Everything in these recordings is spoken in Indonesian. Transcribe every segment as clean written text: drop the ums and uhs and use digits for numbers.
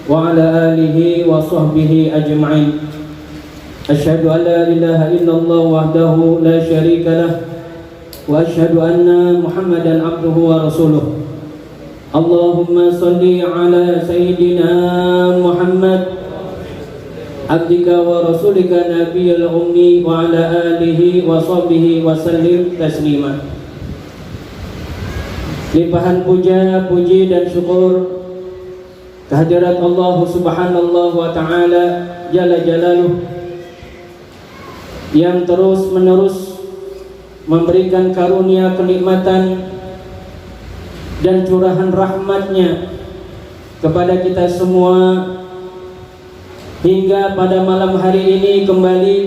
وعلى آله وصحبه أجمعين. أشهد أن لا إله إلا الله وحده لا شريك له وأشهد أن محمدا عبده ورسوله. اللهم صل على سيدنا محمد عبدك ورسولك نبي الأمي وعلى آله وصحبه وسلم تسليما. Limpahan puja, puji dan syukur kehadirat Allah Subhanahu wa Ta'ala Jalla Jalaluh yang terus menerus memberikan karunia kenikmatan dan curahan rahmatnya kepada kita semua, hingga pada malam hari ini kembali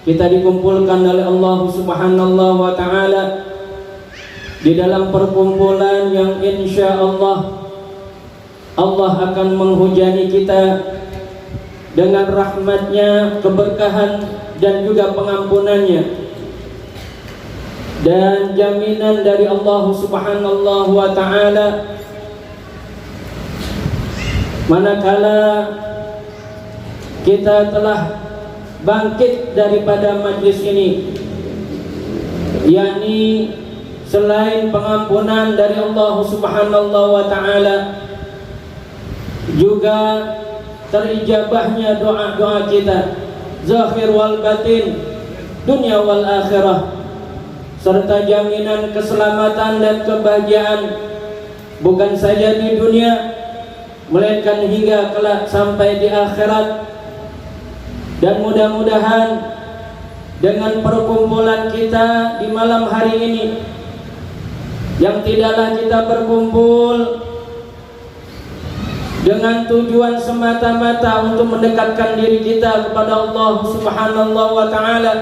kita dikumpulkan oleh Allah Subhanahu wa Ta'ala di dalam perkumpulan yang insya Allah akan menghujani kita dengan rahmatnya, keberkahan dan juga pengampunannya, dan jaminan dari Allah Subhanahu wa Ta'ala manakala kita telah bangkit daripada majlis ini, yakni selain pengampunan dari Allah Subhanahu wa Ta'ala, juga terijabahnya doa-doa kita zahir wal batin, dunia wal akhirah, serta jaminan keselamatan dan kebahagiaan bukan saja di dunia melainkan hingga kelak sampai di akhirat. Dan mudah-mudahan dengan perkumpulan kita di malam hari ini, yang tidaklah kita berkumpul dengan tujuan semata-mata untuk mendekatkan diri kita kepada Allah Subhanahu wa Ta'ala,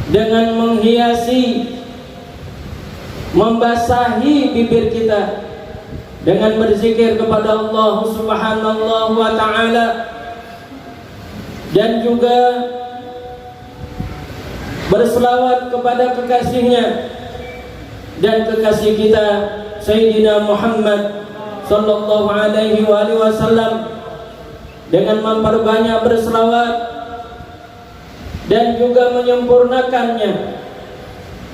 dengan menghiasi, membasahi bibir kita dengan berzikir kepada Allah Subhanahu wa Ta'ala, dan juga berselawat kepada kekasihnya dan kekasih kita Sayyidina Muhammad sallallahu alaihi wasallam, dengan memperbanyak berselawat dan juga menyempurnakannya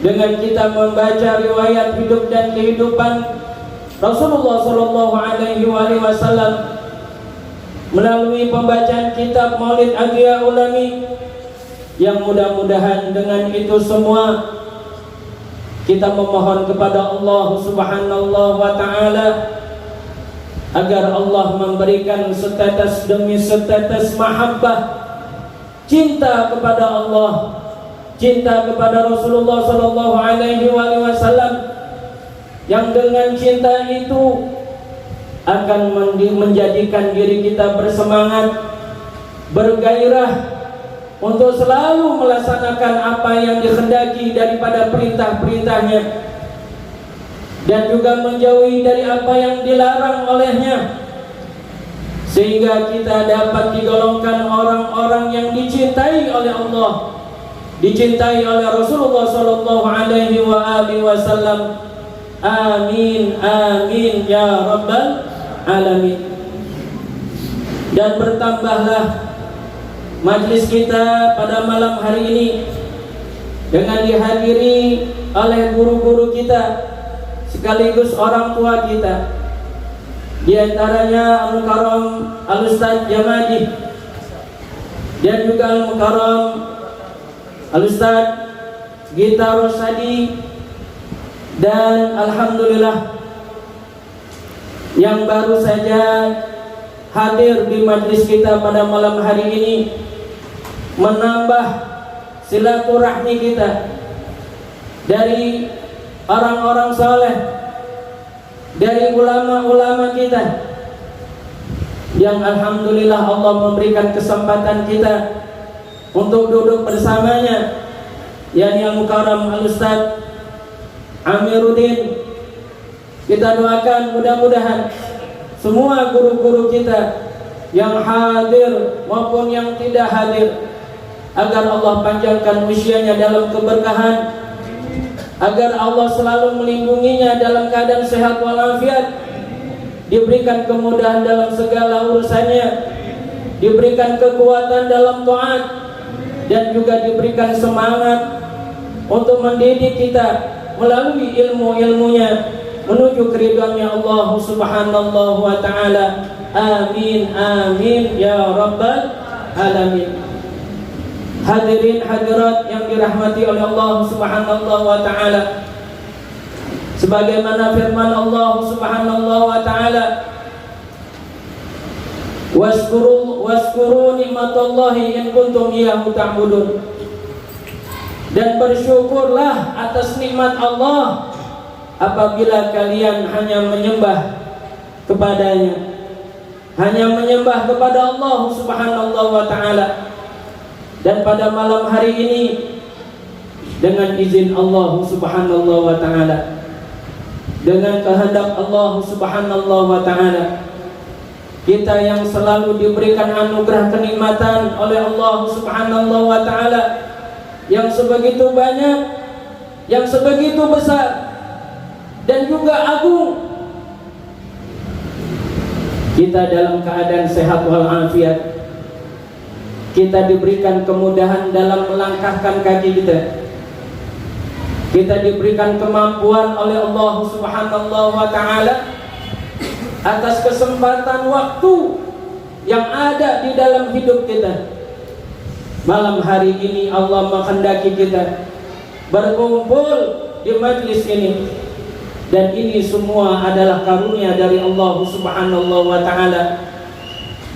dengan kita membaca riwayat hidup dan kehidupan Rasulullah sallallahu alaihi wasallam melalui pembacaan kitab Maulid Aghiya Ulami, yang mudah-mudahan dengan itu semua kita memohon kepada Allah Subhanahu wa Ta'ala agar Allah memberikan setetes demi setetes mahabbah, cinta kepada Allah, cinta kepada Rasulullah sallallahu alaihi wasallam, yang dengan cinta itu akan menjadikan diri kita bersemangat, bergairah untuk selalu melaksanakan apa yang dikehendaki daripada perintah-perintahnya, dan juga menjauhi dari apa yang dilarang olehnya, sehingga kita dapat digolongkan orang-orang yang dicintai oleh Allah, dicintai oleh Rasulullah sallallahu alaihi wasallam. Amin amin ya rabbal alamin. Dan bertambahlah majlis kita pada malam hari ini dengan dihadiri oleh guru-guru kita sekaligus orang tua kita, di antaranya Al-Mukarram Al-Ustaz Jamadi, dan juga Al-Mukarram Al-Ustaz Gita Rosadi, dan alhamdulillah yang baru saja hadir di majlis kita pada malam hari ini, menambah silaturahmi kita dari orang-orang saleh, dari ulama-ulama kita, yang alhamdulillah Allah memberikan kesempatan kita untuk duduk bersamanya, yakni Al-Mukarram Al-Ustaz Amiruddin. Kita doakan mudah-mudahan semua guru-guru kita yang hadir maupun yang tidak hadir, agar Allah panjangkan usianya dalam keberkahan, agar Allah selalu melindunginya dalam keadaan sehat walafiat, diberikan kemudahan dalam segala urusannya, diberikan kekuatan dalam taat, dan juga diberikan semangat untuk mendidik kita melalui ilmu-ilmunya menuju keridhaannya Allah Subhanahu wa taala. Amin amin ya rabbal alamin. Hadirin hadirat yang dirahmati oleh Allah Subhanahu wa taala, sebagaimana firman Allah Subhanahu wa taala, waskuru nikmatallahi in kuntum iyyahu ta'budun, dan bersyukurlah atas nikmat Allah apabila kalian hanya menyembah kepadanya, hanya menyembah kepada Allah Subhanahu wa taala. Dan pada malam hari ini, dengan izin Allah Subhanahu wa taala, dengan kehendak Allah Subhanahu wa taala, kita yang selalu diberikan anugerah kenikmatan oleh Allah Subhanahu wa taala yang sebegitu banyak, yang sebegitu besar dan juga agung, kita dalam keadaan sehat walafiat, kita diberikan kemudahan dalam melangkahkan kaki kita, kita diberikan kemampuan oleh Allah Subhanahu wa taala atas kesempatan waktu yang ada di dalam hidup kita. Malam hari ini Allah menghendaki kita berkumpul di majlis ini, dan ini semua adalah karunia dari Allah Subhanahu wa taala.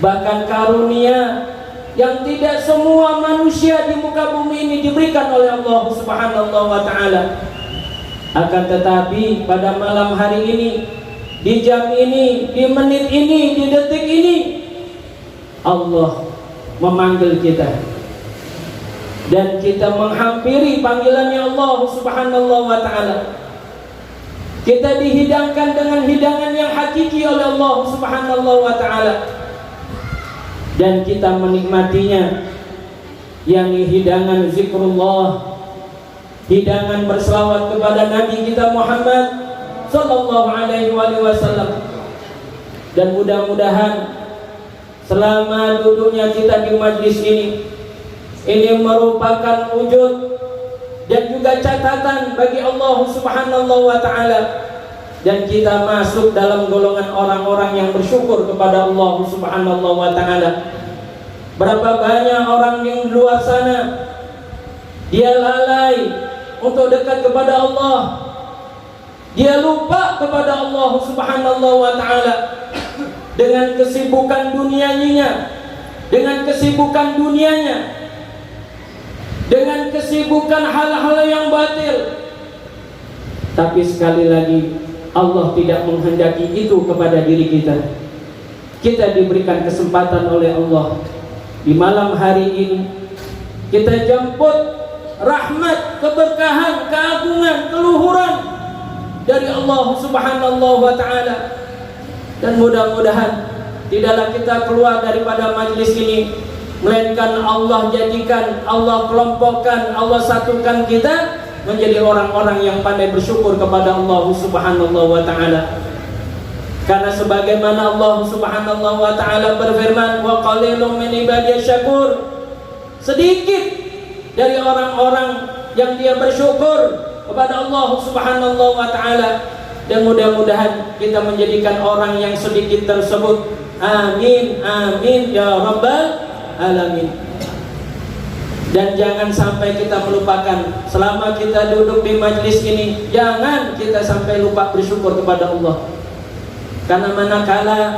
Bahkan karunia yang tidak semua manusia di muka bumi ini diberikan oleh Allah Subhanahu wa taala. Akan tetapi pada malam hari ini, di jam ini, di menit ini, di detik ini, Allah memanggil kita, dan kita menghampiri panggilannya Allah Subhanahu wa taala. Kita dihidangkan dengan hidangan yang hakiki oleh Allah Subhanahu wa taala, dan kita menikmatinya, yakni hidangan zikrullah, hidangan berselawat kepada Nabi kita Muhammad sallallahu alaihi wasallam. Dan mudah-mudahan selama duduknya kita di majlis ini merupakan wujud dan juga catatan bagi Allah Subhanahu wa taala, dan kita masuk dalam golongan orang-orang yang bersyukur kepada Allah Subhanahu wa taala. Berapa banyak orang yang di luar sana dia lalai untuk dekat kepada Allah, dia lupa kepada Allah Subhanahu wa taala dengan kesibukan dunianya, dengan kesibukan dunianya, dengan kesibukan hal-hal yang batil. Tapi sekali lagi, Allah tidak menghendaki itu kepada diri kita. Kita diberikan kesempatan oleh Allah di malam hari ini, kita jemput rahmat, keberkahan, keagungan, keluhuran dari Allah Subhanahu wa taala. Dan mudah-mudahan tidaklah kita keluar daripada majlis ini melainkan Allah jadikan, Allah kelompokkan, Allah satukan kita menjadi orang-orang yang pandai bersyukur kepada Allah Subhanahu wa taala. Karena sebagaimana Allah Subhanahu wa taala berfirman, wa qalilum min ibadiyasy syakur, sedikit dari orang-orang yang dia bersyukur kepada Allah Subhanahu wa taala. Dan mudah-mudahan kita menjadikan orang yang sedikit tersebut. Amin amin ya rabbal alamin. Dan jangan sampai kita melupakan, selama kita duduk di majlis ini, jangan kita sampai lupa bersyukur kepada Allah. Karena manakala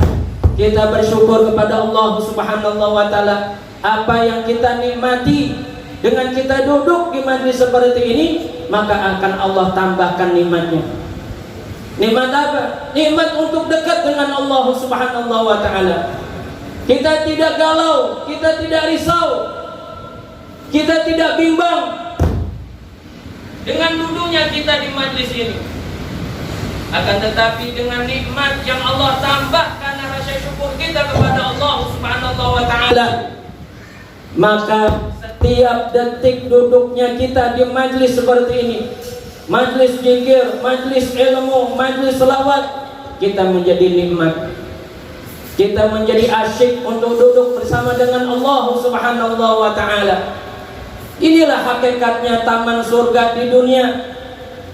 kita bersyukur kepada Allah Subhanahu wa taala, apa yang kita nikmati dengan kita duduk di majlis seperti ini, maka akan Allah tambahkan nikmatnya. Nikmat apa? Nikmat untuk dekat dengan Allah Subhanahu wa taala. Kita tidak galau, kita tidak risau, kita tidak bimbang dengan duduknya kita di majlis ini. Akan tetapi dengan nikmat yang Allah tambah karena rasa syukur kita kepada Allah Subhanahu wa taala, maka setiap detik duduknya kita di majlis seperti ini, majlis zikir, majlis ilmu, majlis selawat, kita menjadi nikmat, kita menjadi asyik untuk duduk bersama dengan Allah Subhanahu wa ta'ala. Inilah hakikatnya taman surga di dunia,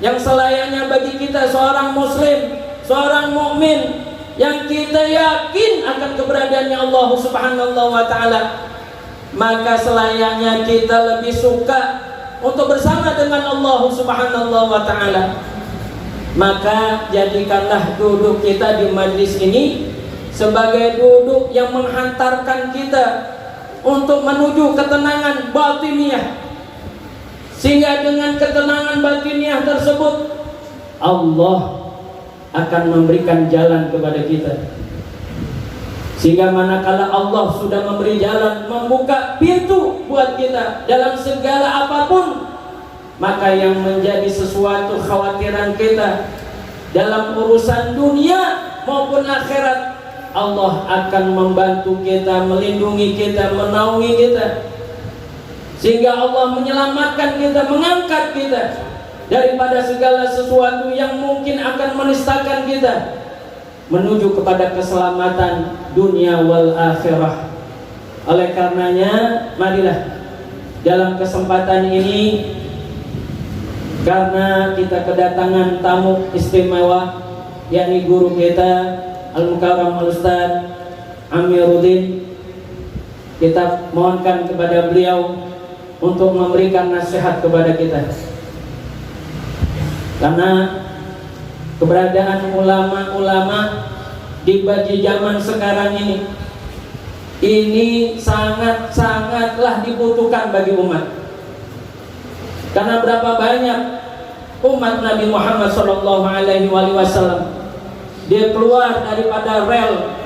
yang selayaknya bagi kita seorang muslim, seorang mukmin, yang kita yakin akan keberadaannya Allah Subhanahu wa ta'ala. Maka selayaknya kita lebih suka untuk bersama dengan Allah Subhanahu wa ta'ala. Maka jadikanlah duduk kita di majlis ini sebagai duduk yang menghantarkan kita untuk menuju ketenangan batiniah, sehingga dengan ketenangan batiniah tersebut Allah akan memberikan jalan kepada kita. Sehingga manakala Allah sudah memberi jalan, membuka pintu buat kita dalam segala apapun, maka yang menjadi sesuatu khawatiran kita dalam urusan dunia maupun akhirat, Allah akan membantu kita, melindungi kita, menaungi kita, sehingga Allah menyelamatkan kita, mengangkat kita daripada segala sesuatu yang mungkin akan menistakan kita menuju kepada keselamatan dunia wal akhirah. Oleh karenanya, marilah dalam kesempatan ini, karena kita kedatangan tamu istimewa, yakni guru kita Al-Mukarram Al-Ustaz Amiruddin, kita mohonkan kepada beliau untuk memberikan nasihat kepada kita. Karena keberadaan ulama-ulama di zaman sekarang ini sangat-sangatlah dibutuhkan bagi umat. Karena berapa banyak umat Nabi Muhammad SAW, dia keluar daripada rel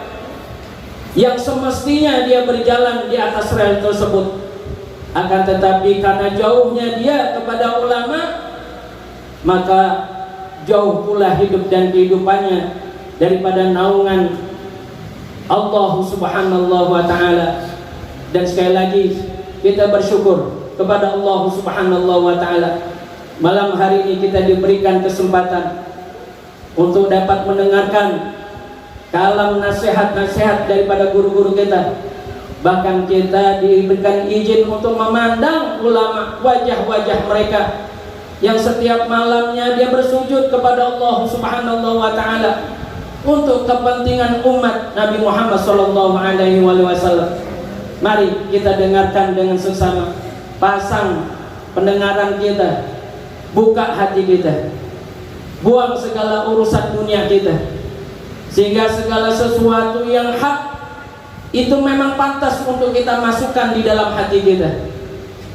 yang semestinya dia berjalan di atas rel tersebut, akan tetapi karena jauhnya dia kepada ulama, maka jauh pula hidup dan kehidupannya daripada naungan Allah Subhanahu wa ta'ala. Dan sekali lagi kita bersyukur kepada Allah Subhanahu wa ta'ala, malam hari ini kita diberikan kesempatan untuk dapat mendengarkan kalam nasihat-nasihat daripada guru-guru kita. Bahkan kita diberikan izin untuk memandang ulama, wajah-wajah mereka yang setiap malamnya dia bersujud kepada Allah Subhanahu wa ta'ala untuk kepentingan umat Nabi Muhammad SAW. Mari kita dengarkan dengan seksama, pasang pendengaran kita, buka hati kita, buang segala urusan dunia kita, sehingga segala sesuatu yang hak itu memang pantas untuk kita masukkan di dalam hati kita.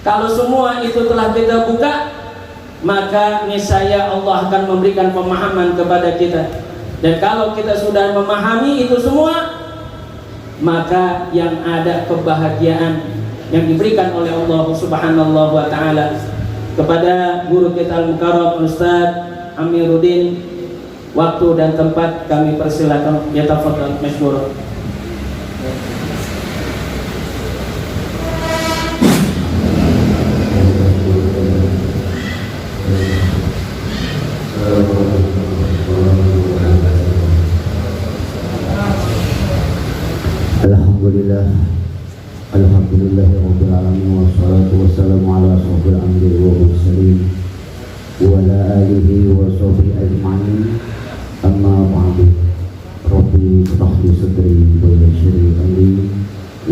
Kalau semua itu telah kita buka, maka niscaya Allah akan memberikan pemahaman kepada kita. Dan kalau kita sudah memahami itu semua, maka yang ada kebahagiaan yang diberikan oleh Allah Subhanahu wa ta'ala. Kepada guru kita Al-Mukarram Ustaz Amiruddin, waktu dan tempat kami persilakan, yatafadhal masykur. Alhamdulillahirabbil alamin, wassalatu wassalamu ala asyrofil anbiya'i wal mursalin wa ala alihi wa sahbihi ajma'in. Amma ba'du. Rabbi shrah li sadri wa yassir li amri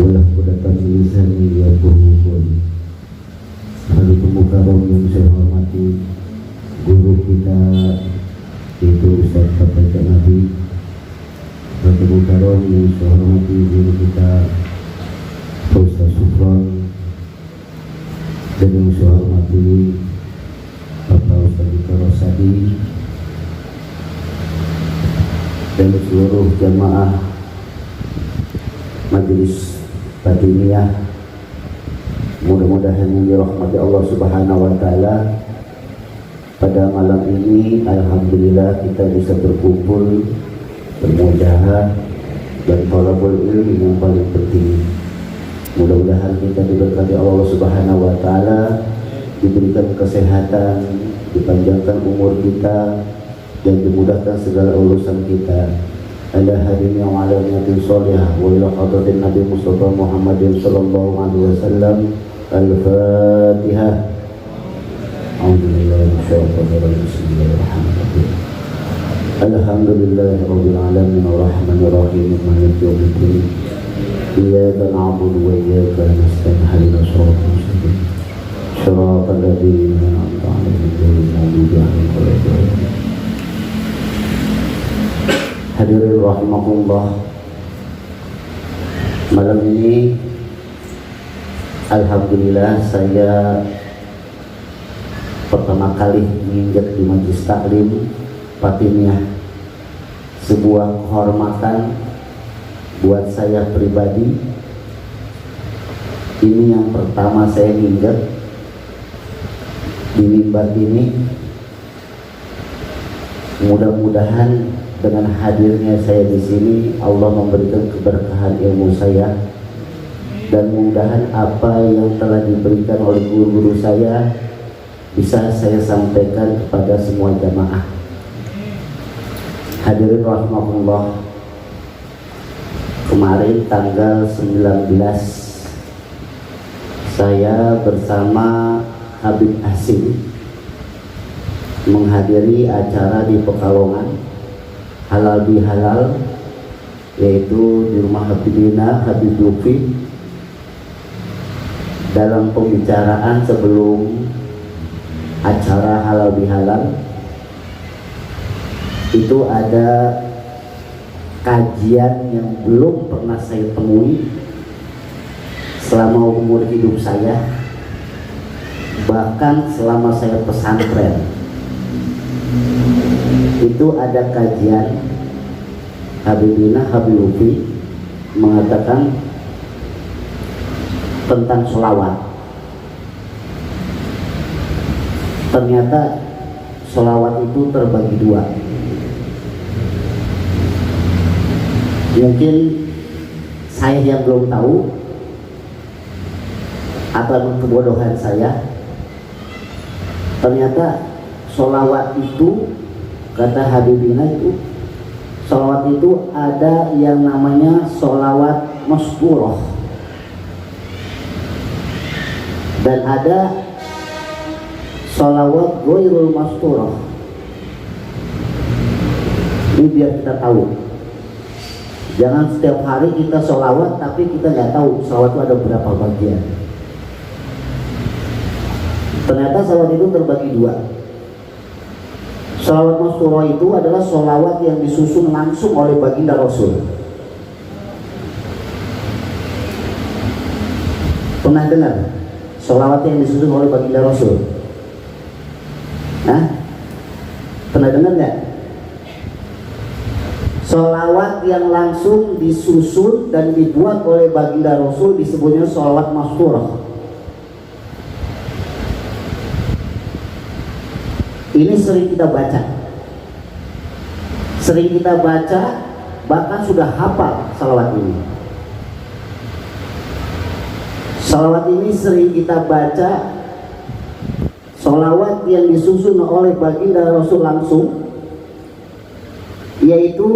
wa uqdatan min lisani yafqahu qawli. Hadirin mukarram yang saya hormati, guru kita itu Ustaz Bapak Nabi. Hadirin mukarram yang saya hormati, guru kita Ustaz Sufron, dan yang saya hormati Bapak Ustaz Rosadi dan seluruh jamaah Majelis Batiniyah. Mudah-mudahan yang dirahmati Allah Subhanahu wa ta'ala, pada malam ini alhamdulillah kita bisa berkumpul, bermujahadah dan thalabul ilmi yang paling penting. Mudah-mudahan kita diberkati Allah Subhanahu wa ta'ala, diberikan kesehatan, dipanjangkan umur kita, dan dimudahkan segala urusan kita. Ala hadini wa ala niyatin sholihah wa ila hadratin Nabi Mustafa Muhammadin sallallahu alaihi wasallam. Al-Fatihah. A'udzubillahi minasyaitonir rajim. Bismillahirrahmanirrahim. Alhamdulillahi rabbil alamin arrahmanir rahim maliki yaumiddin. Iyyaka na'budu wa iyyaka nasta'in ihdinas siratal mustaqim. Shiratal ladzina an'amta 'alaihim ghairil maghdubi 'alaihim waladdallin. Hadirin rahimakumullah, malam ini alhamdulillah saya pertama kali menginjak di Majelis Taklim Fatimiyah. Sebuah kehormatan buat saya pribadi. Ini yang pertama saya injak di mimbar ini. Mudah-mudahan dengan hadirnya saya di sini Allah memberikan keberkahan ilmu saya, dan mudah-mudahan apa yang telah diberikan oleh guru-guru saya bisa saya sampaikan kepada semua jamaah. Hadirin rahmatullah, kemarin tanggal 19 saya bersama Habib Hasim menghadiri acara di Pekalongan Halal Bihalal, yaitu di rumah Habibina Habib Lutfi. Dalam pembicaraan sebelum acara Halal Bihalal itu ada kajian yang belum pernah saya temui selama umur hidup saya, bahkan selama saya pesantren. Itu ada kajian Habibina Habib Lutfi mengatakan tentang sholawat. Ternyata sholawat itu terbagi dua. Mungkin saya yang belum tahu atau kebodohan saya, ternyata sholawat itu, kata Habibina itu, sholawat itu ada yang namanya sholawat maskuroh, dan ada sholawat ghairul maskuroh. Ini biar kita tahu, jangan setiap hari kita sholawat tapi kita nggak tahu sholawat itu ada berapa bagian. Ternyata sholawat itu terbagi dua. Sholawat masturah itu adalah sholawat yang disusun langsung oleh baginda Rasul. Pernah dengar sholawat yang disusun oleh baginda Rasul? Hah? Pernah dengar nggak? Sholawat yang langsung disusun dan dibuat oleh baginda Rasul disebutnya sholawat masturah. Ini sering kita baca, bahkan sudah hafal salawat ini. Salawat ini sering kita baca, salawat yang disusun oleh baginda Rasul langsung, yaitu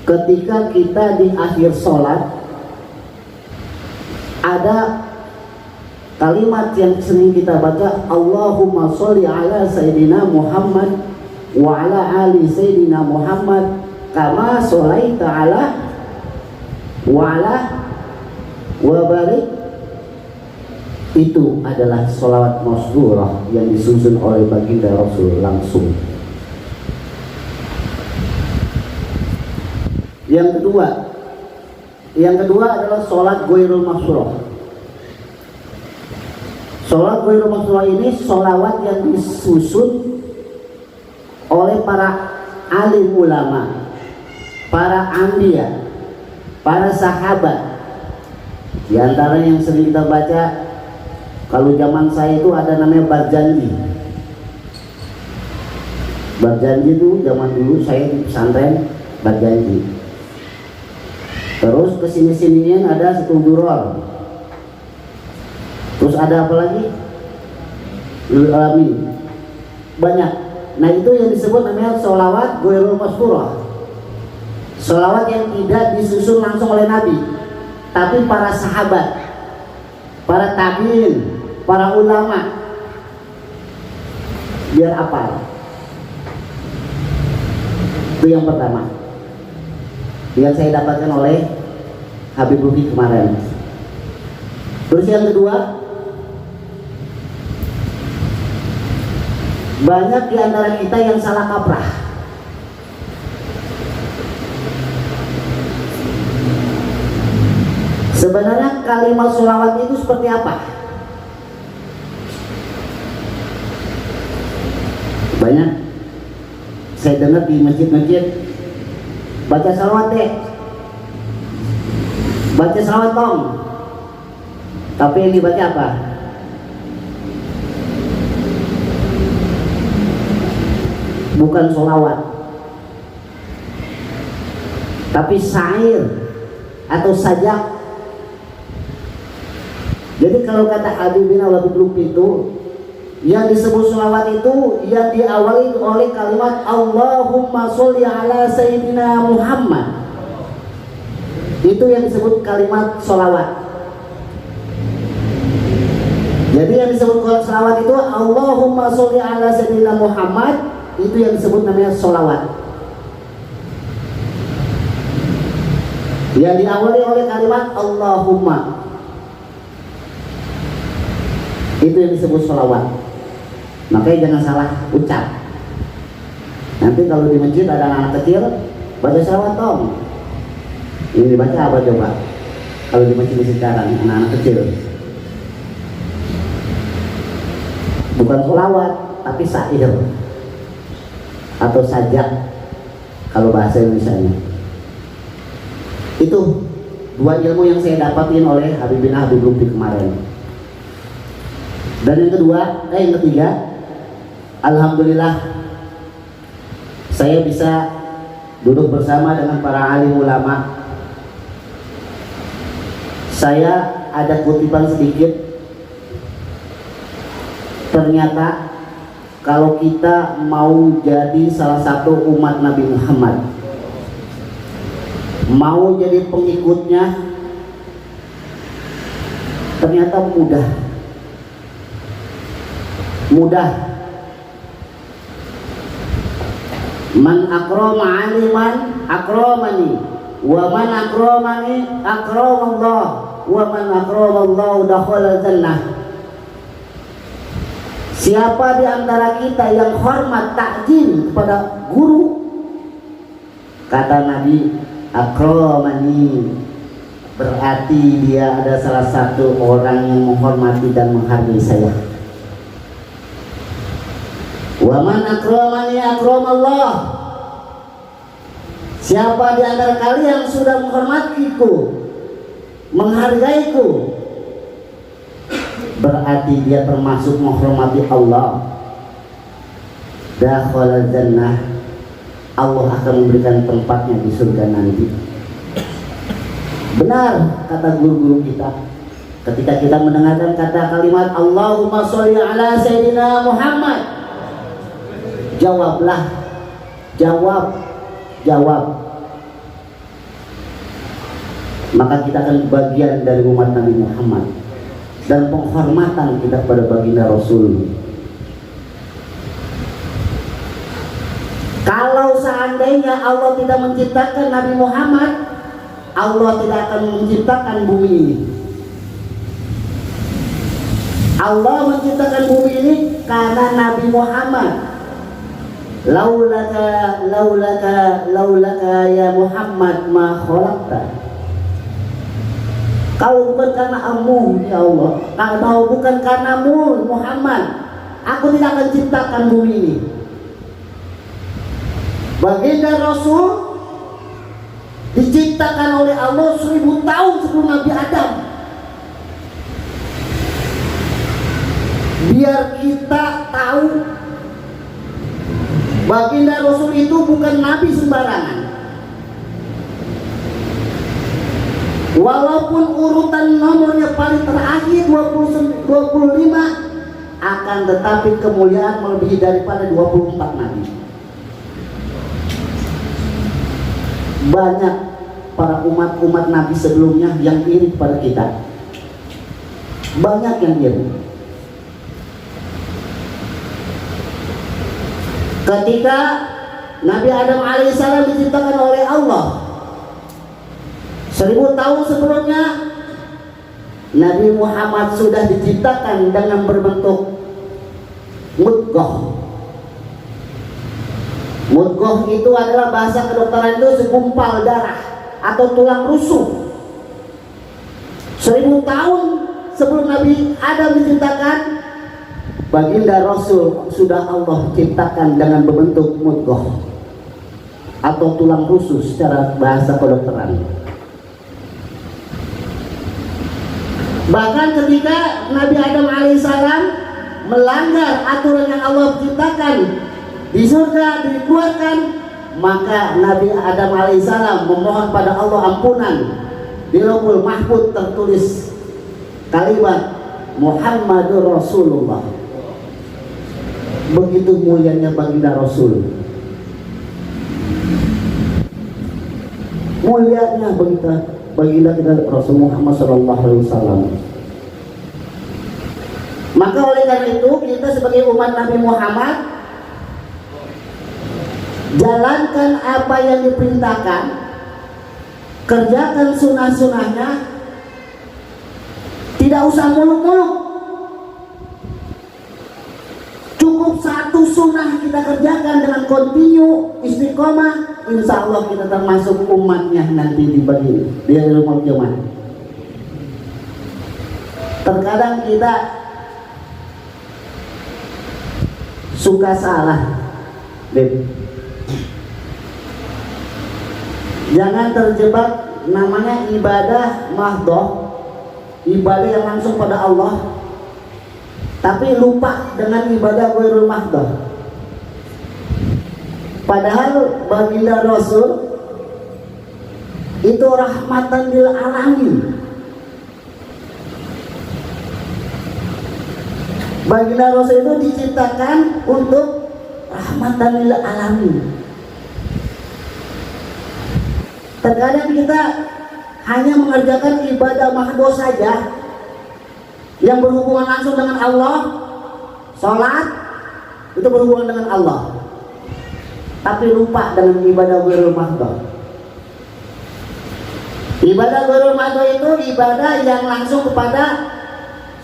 ketika kita di akhir sholat ada kalimat yang sering kita baca, Allahumma sholli ala Sayyidina Muhammad wa ala ali Sayyidina Muhammad kama sholaita ala wa ala wa barik. Itu adalah sholawat masdurah yang disusun oleh baginda Rasul langsung. Yang kedua adalah sholat ghairul masdurah. Sholat ghairul masdurah ini sholawat yang disusun oleh para alim ulama, para anbiya, para sahabat. Di antara yang sering kita baca, kalau zaman saya itu ada namanya Barjanji. Barjanji itu zaman dulu saya di pesantren Barjanji. Terus kesini-sininya ada Setudurol. Terus ada apa lagi? Alamin. Banyak Nah itu yang disebut namanya sholawat ghairul maskurah, sholawat yang tidak disusun langsung oleh Nabi, tapi para sahabat, para tabiin, para ulama biar apal. Itu yang pertama yang saya dapatkan oleh Habib Lufi kemarin. Terus yang kedua, banyak di antara kita yang salah kaprah. Sebenarnya kalimat sholawat itu seperti apa? Banyak saya dengar di masjid-masjid, baca sholawat deh, baca sholawat dong. Tapi yang dibaca apa? Bukan sholawat, tapi syair atau sajak. Jadi kalau kata Habib bin Habib Lufi itu, yang disebut sholawat itu yang diawali oleh kalimat Allahumma sholli ala Sayyidina Muhammad. Itu yang disebut kalimat sholawat. Jadi yang disebut sholawat itu Allahumma sholli ala Sayyidina Muhammad, itu yang disebut namanya sholawat. Yang diawali oleh kalimat Allahumma, itu yang disebut sholawat. Makanya jangan salah ucap. Nanti kalau di masjid ada anak kecil baca sholawat dong, ini dibaca apa coba? Kalau di masjid sekarang anak-anak kecil, bukan sholawat tapi syair atau sajak kalau bahasa Indonesianya. Itu dua ilmu yang saya dapatin oleh Habib bin Habib Lufi kemarin. Dan yang ketiga, alhamdulillah saya bisa duduk bersama dengan para alim ulama. Saya ada kutipan sedikit. Ternyata kalau kita mau jadi salah satu umat Nabi Muhammad, mau jadi pengikutnya, ternyata mudah. Man akrama aliman akramani, wa man akramani akramallah, wa man akramallahu dakhala jannah. Siapa di antara kita yang hormat takjil kepada guru, kata Nabi, akramani, berarti dia ada salah satu orang yang menghormati dan menghargai saya. Wa man akramani akramallah, siapa di antara kalian sudah menghormatiku, menghargaiku, berarti dia termasuk menghormati Allah. Dakhala jannah, Allah akan memberikan tempatnya di surga nanti. Benar kata guru-guru kita, ketika kita mendengarkan kata kalimat Allahumma sholli ala Sayyidina Muhammad, jawablah, jawab. Maka kita akan bagian dari umat Nabi Muhammad dan penghormatan kita pada baginda Rasul. Kalau seandainya Allah tidak menciptakan Nabi Muhammad, Allah tidak akan menciptakan bumi ini. Allah menciptakan bumi ini karena Nabi Muhammad. Laulaka ya Muhammad ma khalaqta. Kalau bukan karena kamu ya Allah, kalau bukan karenamu Muhammad, aku tidak akan ciptakan bumi ini. Baginda Rasul diciptakan oleh Allah 1000 tahun sebelum Nabi Adam. Biar kita tahu baginda Rasul itu bukan Nabi sembarangan. Walaupun urutan nomornya paling terakhir 25, akan tetapi kemuliaan melebihi daripada 24 nabi. Banyak para umat nabi sebelumnya yang iri kepada kita. Banyak yang iri. Ketika Nabi Adam alaihissalam diciptakan oleh Allah 1000 tahun sebelumnya, Nabi Muhammad sudah diciptakan dengan berbentuk mudghah. Mudghah itu adalah bahasa kedokteran itu segumpal darah atau tulang rusuk. 1000 tahun sebelum Nabi Adam diciptakan, baginda Rasul sudah Allah ciptakan dengan berbentuk mudghah atau tulang rusuk secara bahasa kedokteran. Bahkan ketika Nabi Adam alaihissalam melanggar aturan yang Allah ciptakan di surga, dikeluarkan, maka Nabi Adam alaihissalam memohon pada Allah ampunan. Di Lauhul Mahfuz tertulis kalimat Muhammadur Rasulullah. Begitu mulianya baginda Rasul, mulianya baginda kita Rasul Muhammad SAW. Maka oleh karena itu kita sebagai umat Nabi Muhammad jalankan apa yang diperintahkan, kerjakan sunnah-sunnahnya, tidak usah muluk-muluk. Cukup satu sunnah kita kerjakan dengan kontinu, istiqomah, insya Allah kita termasuk umatnya nanti di rumah kiamat. Terkadang kita suka salah, Beb. Jangan terjebak namanya ibadah mahdhah, ibadah yang langsung pada Allah, tapi lupa dengan ibadah ghairul mahdhah. Padahal baginda Rasul itu rahmatan lil alamin. Baginda Rasul itu diciptakan untuk rahmatan lil alamin. Terkadang kita hanya mengerjakan ibadah mahdhah saja yang berhubungan langsung dengan Allah. Sholat itu berhubungan dengan Allah, tapi lupa dengan ibadah ghairul mahdhah. Ibadah ghairul mahdhah itu ibadah yang langsung kepada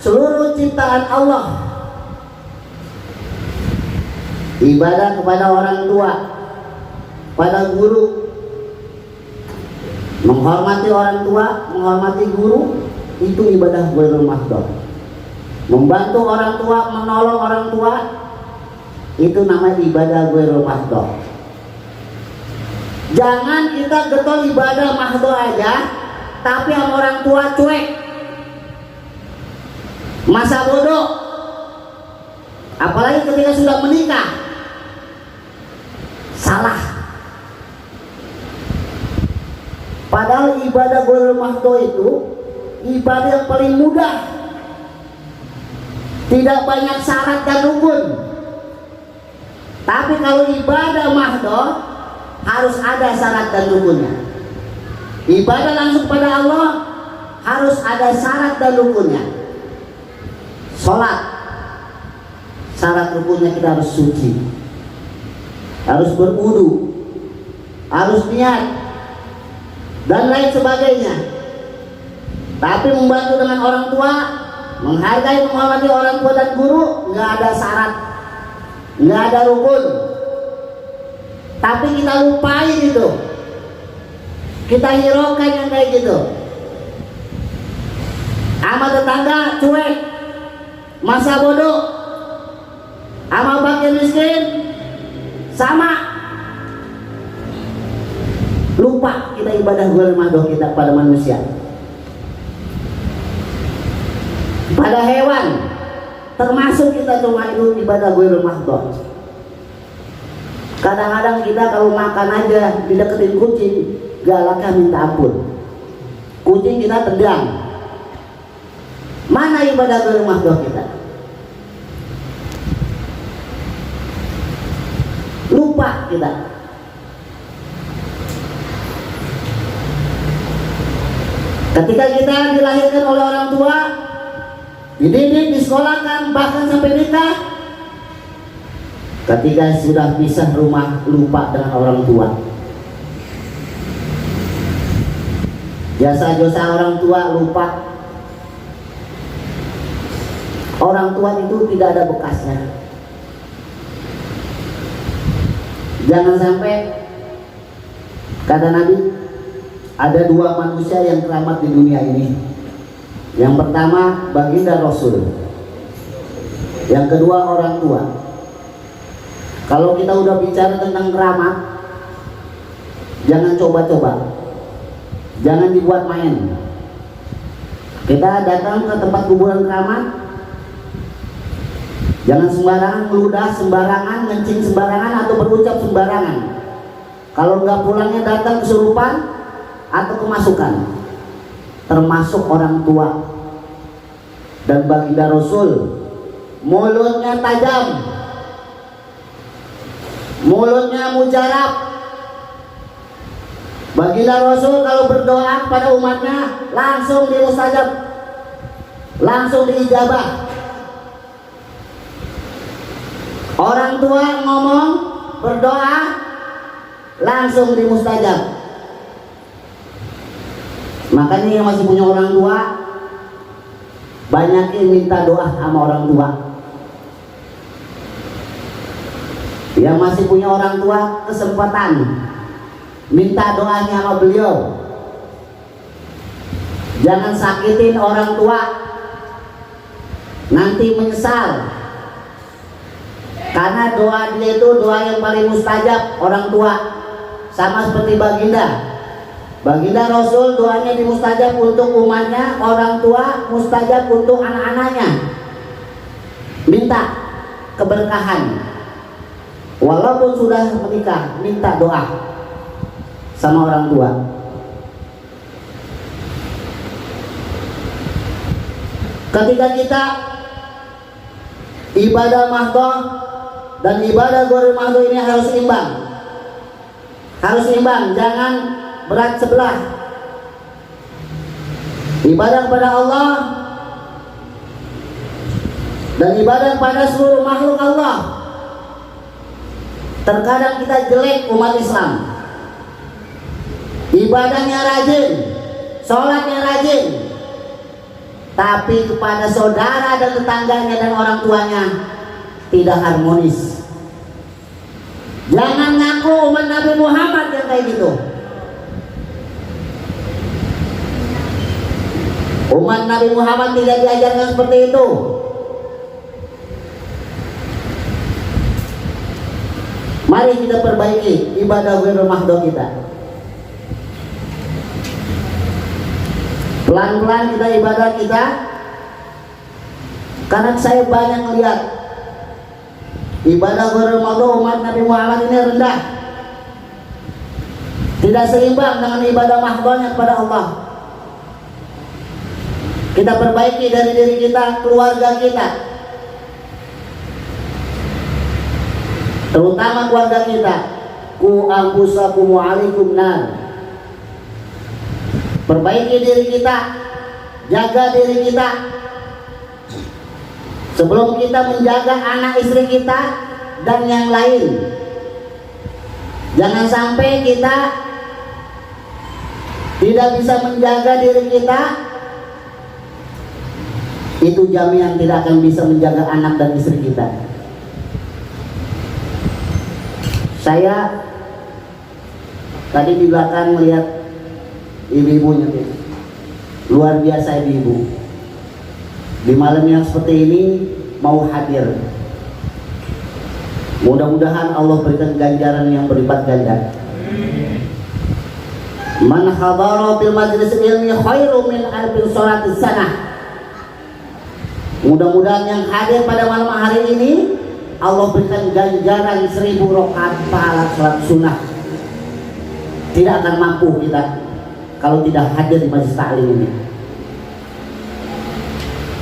seluruh ciptaan Allah. Ibadah kepada orang tua, pada guru, menghormati orang tua, menghormati guru, itu ibadah ghairul mahdhah. Membantu orang tua, menolong orang tua, itu namanya ibadah ghairul mahdhah. Jangan kita getol ibadah mahdhah aja, tapi sama orang tua cuek, masa bodoh. Apalagi ketika sudah menikah, salah. Padahal ibadah ghairul mahdhah itu ibadah yang paling mudah, tidak banyak syarat dan rukun. Tapi kalau ibadah mahdhah harus ada syarat dan rukunnya. Ibadah langsung pada Allah harus ada syarat dan rukunnya. Sholat, syarat rukunnya kita harus suci, harus berwudu, harus niat, dan lain sebagainya. Tapi membantu dengan orang tua, menghargai, menghormati orang tua dan guru, nggak ada syarat, nggak ada rukun. Tapi kita lupain itu, kita hiraukan yang kayak gitu. Sama tetangga cuek, masa bodoh, sama fakir miskin sama. Lupa kita ibadah ghairul mahdhah kita pada manusia, pada hewan, termasuk kita cuma itu ibadah ghairul mahdhah. Kadang-kadang kita kalau makan aja dideketin kucing, galaknya minta ampun. Kucing kita tendang. Mana ibadah ghairul mahdhah kita? lupa kita. Ketika kita dilahirkan oleh orang tua, dididik, disekolahkan, bahkan sampai nikah, ketika sudah pisah rumah lupa dengan orang tua. Jasa-jasa orang tua lupa. Orang tua itu tidak ada bekasnya. Jangan sampai, kata Nabi, ada dua manusia yang keramat di dunia ini. Yang pertama baginda Rasul, yang kedua orang tua. Kalau kita udah bicara tentang keramat, jangan coba-coba, jangan dibuat main. Kita datang ke tempat kuburan keramat, jangan sembarangan meludah, sembarangan ngencing, sembarangan atau berucap sembarangan. Kalau nggak pulangnya datang kesurupan atau kemasukan, termasuk orang tua. Dan baginda Rasul mulutnya tajam, mulutnya mujarab. Baginda Rasul kalau berdoa pada umatnya langsung dimustajab, langsung diijabah. Orang tua ngomong berdoa langsung dimustajab. Makanya yang masih punya orang tua, banyakin minta doa sama orang tua. Yang masih punya orang tua, kesempatan minta doanya sama beliau. Jangan sakitin orang tua, nanti menyesal. Karena doa dia itu doa yang paling mustajab, orang tua. Sama seperti baginda Rasul, doanya dimustajab untuk umatnya, orang tua mustajab untuk anak-anaknya. Minta keberkahan, walaupun sudah menikah, minta doa sama orang tua. Ketika kita ibadah mahdhah dan ibadah ghairul mahdhah ini harus imbang. Harus imbang, jangan berat sebelah. Ibadah kepada Allah dan ibadah pada seluruh makhluk Allah. Terkadang kita jelek umat Islam. Ibadahnya rajin, sholatnya rajin, tapi kepada saudara dan tetangganya dan orang tuanya tidak harmonis. Jangan ngaku umat Nabi Muhammad yang kayak gitu. Umat Nabi Muhammad tidak diajarkan seperti itu. Mari kita perbaiki ibadah ghairul mahdhah kita. Pelan-pelan kita ibadah kita. Karena saya banyak melihat ibadah ghairul mahdhah umat Nabi Muhammad ini rendah, tidak seimbang dengan ibadah mahdhahnya kepada Allah. Kita perbaiki dari diri kita, keluarga kita, terutama keluarga kita. Ku anfusakum wa alaikum nar. Perbaiki diri kita, jaga diri kita sebelum kita menjaga anak istri kita dan yang lain. Jangan sampai kita tidak bisa menjaga diri kita, itu jaminan tidak akan bisa menjaga anak dan istri kita. Saya tadi di belakang melihat ibu-ibunya, luar biasa ibu-ibu. Di malam yang seperti ini mau hadir. Mudah-mudahan Allah berikan ganjaran yang berlipat ganda. Man hadara bil majlis ilmi khairu min alfi sholatis sanah. Mudah-mudahan yang hadir pada malam hari ini Allah berikan ganjaran 1000 rakaat pahala sholat sunnah. Tidak akan mampu kita kalau tidak hadir di majelis taklim ini.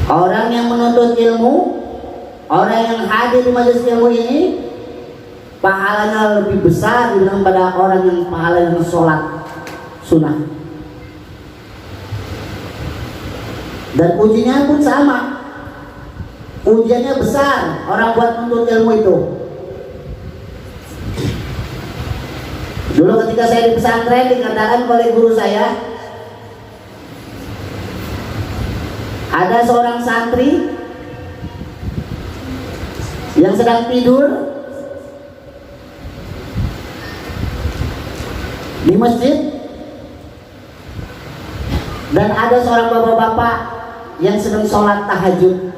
Orang yang menuntut ilmu, orang yang hadir di majelis ilmu ini pahalanya lebih besar daripada orang yang pahalanya sholat sunnah. Dan ujiannya pun sama, ujiannya besar orang buat menuntut ilmu itu. Dulu ketika saya di pesantren dikatakan oleh guru saya, ada seorang santri yang sedang tidur di masjid, dan ada seorang bapak-bapak yang sedang sholat tahajud.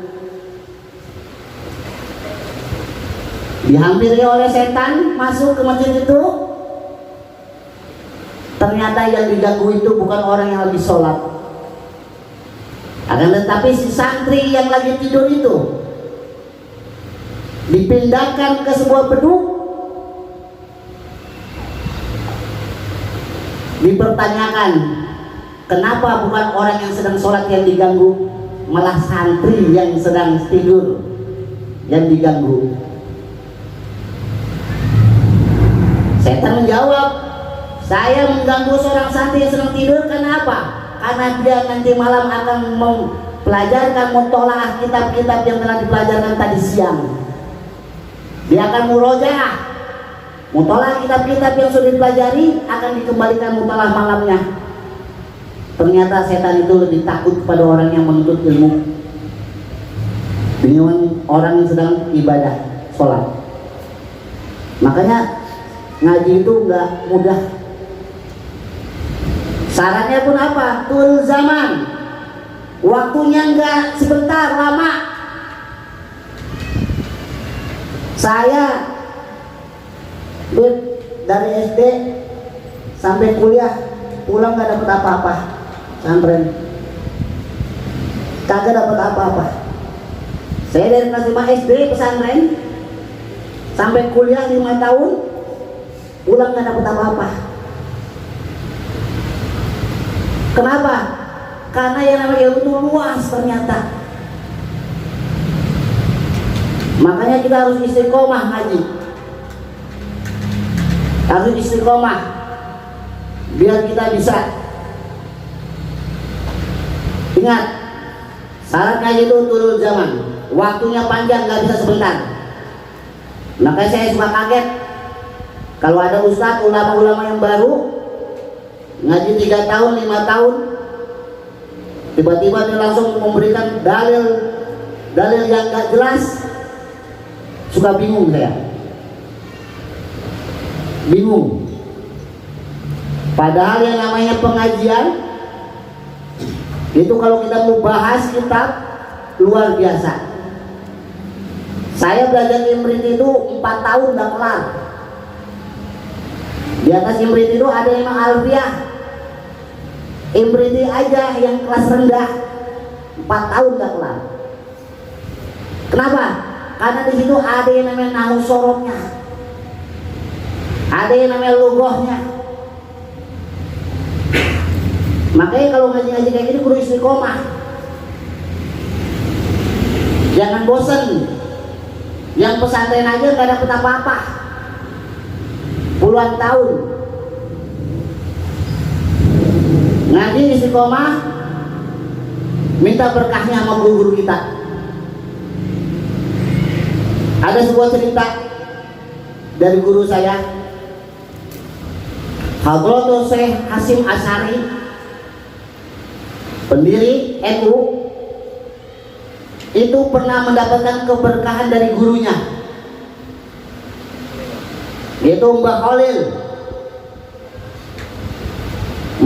Dihampiri oleh setan masuk ke masjid itu. Ternyata yang diganggu itu bukan orang yang lagi sholat, akan tetapi si santri yang lagi tidur itu dipindahkan ke sebuah beduk. Dipertanyakan, kenapa bukan orang yang sedang sholat yang diganggu, malah santri yang sedang tidur yang diganggu? Setan menjawab, saya mengganggu seorang santri yang sedang tidur kenapa? Karena dia nanti malam akan mempelajarkan mutolaah kitab-kitab yang telah dipelajarkan tadi siang. Dia akan murojaah mutolaah kitab-kitab yang sudah dipelajari, akan dikembalikan mutolaah malamnya. Ternyata setan itu lebih takut kepada orang yang menuntut ilmu dengan orang yang sedang ibadah sholat. Makanya ngaji itu nggak mudah. Syaratnya pun apa? Tul zaman, waktunya nggak sebentar, lama. Saya dari SD sampai kuliah pulang nggak dapat apa-apa, pesantren kagak dapat apa-apa. Saya dari kelas 5 SD pesantren sampai kuliah 5 tahun, pulang nggak dapat apa-apa. Kenapa? Karena yang namanya ilmu itu luas ternyata. Makanya kita harus istiqomah ngaji, harus istiqomah biar kita bisa. Ingat, syarat ngaji itu turun zaman, waktunya panjang, nggak bisa sebentar. Makanya saya suka kaget kalau ada ustadz, ulama-ulama yang baru ngaji 3 tahun, 5 tahun, tiba-tiba dia langsung memberikan dalil yang gak jelas. Suka bingung saya, bingung. Padahal yang namanya pengajian itu kalau kita mau bahas kitab luar biasa. Saya belajar Imrit itu 4 tahun gak kelar. Di atas Imrit itu ada yang Alfiah, Imrit aja yang kelas rendah 4 tahun gak kelar. Kenapa? Karena di situ ada yang namanya nahu sorobnya, ada yang namanya lugohnya. Makanya kalau ngaji-ngaji kayak gini kudu istiqomah, jangan bosen. Yang pesantren aja gak dapet apa-apa puluhan tahun. Ngaji istiqomah, minta berkahnya sama guru-guru kita. Ada sebuah cerita dari guru saya, Hadratus Syekh Hasyim Asy'ari, pendiri NU, itu pernah mendapatkan keberkahan dari gurunya, yaitu Mbah Khalil.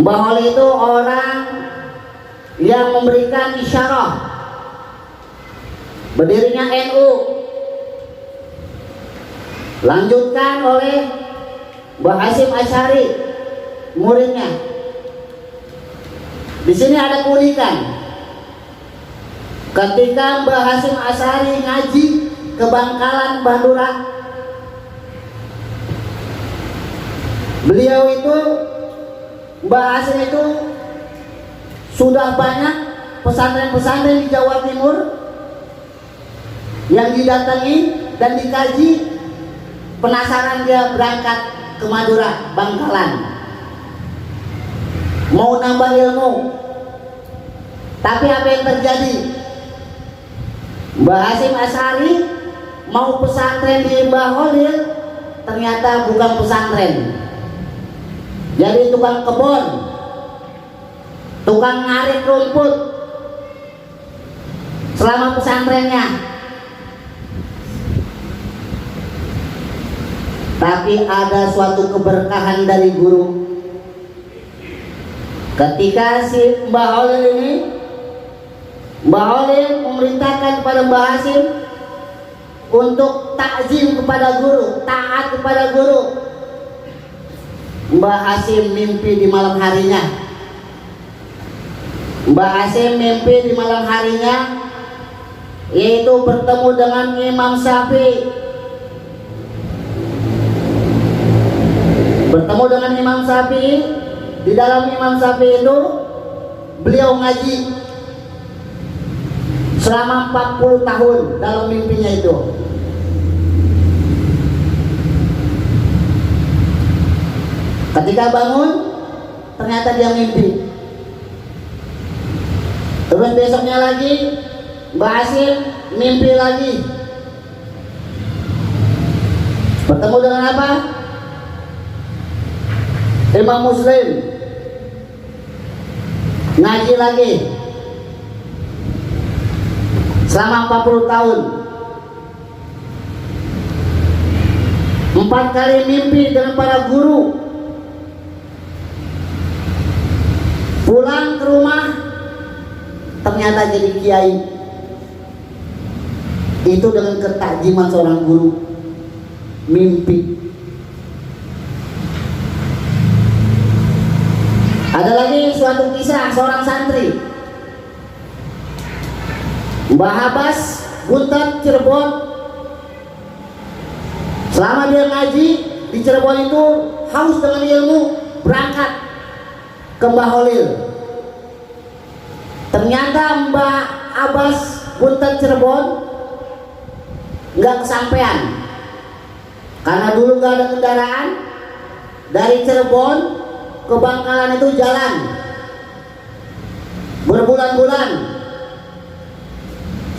Mbah Khalil itu orang yang memberikan isyarah berdirinya NU, lanjutkan oleh Mbah Hasyim Asy'ari, muridnya. Di sini ada keunikan. Ketika Mbah Hasyim Asy'ari ngaji ke Bangkalan, Bandura, beliau itu, Mbah Hasyim itu sudah banyak pesantren-pesantren di Jawa Timur yang didatangi dan dikaji penasaran dia berangkat ke Madura, Bangkalan, mau nambah ilmu. Tapi apa yang terjadi? Mbah Hasyim Asy'ari mau pesantren di Mbah Khalil, ternyata bukan pesantren, jadi tukang kebun, tukang ngarit rumput selama pesantrennya. Tapi ada suatu keberkahan dari guru. Ketika si Mbah Khalil ini, Mbah Khalil memerintahkan kepada Mbah Hasyim untuk takzim kepada guru, taat kepada guru. Mbah Hasyim mimpi di malam harinya. Mbah Hasyim mimpi di malam harinya, yaitu bertemu dengan Imam Syafi'i. Bertemu dengan Imam Syafi'i. Di dalam Imam Syafi'i itu beliau ngaji selama 40 tahun dalam mimpinya itu. Ketika bangun, ternyata dia mimpi. Terus besoknya lagi Mbah Hasyim mimpi lagi. Bertemu dengan apa? Imam Muslim. Ngaji lagi selama 40 tahun. 4 kali mimpi dengan para guru. Pulang ke rumah, ternyata jadi kiai. Itu dengan ketakjiman seorang guru. Mimpi. Ada lagi suatu kisah seorang santri, Mbah Abbas Buntat Cirebon. Selama dia ngaji di Cirebon itu haus dengan ilmu, berangkat ke Mbah Khalil. Ternyata Mbah Abbas Buntat Cirebon nggak kesampean, karena dulu nggak ada kendaraan. Dari Cirebon ke Bangkalan itu jalan berbulan-bulan.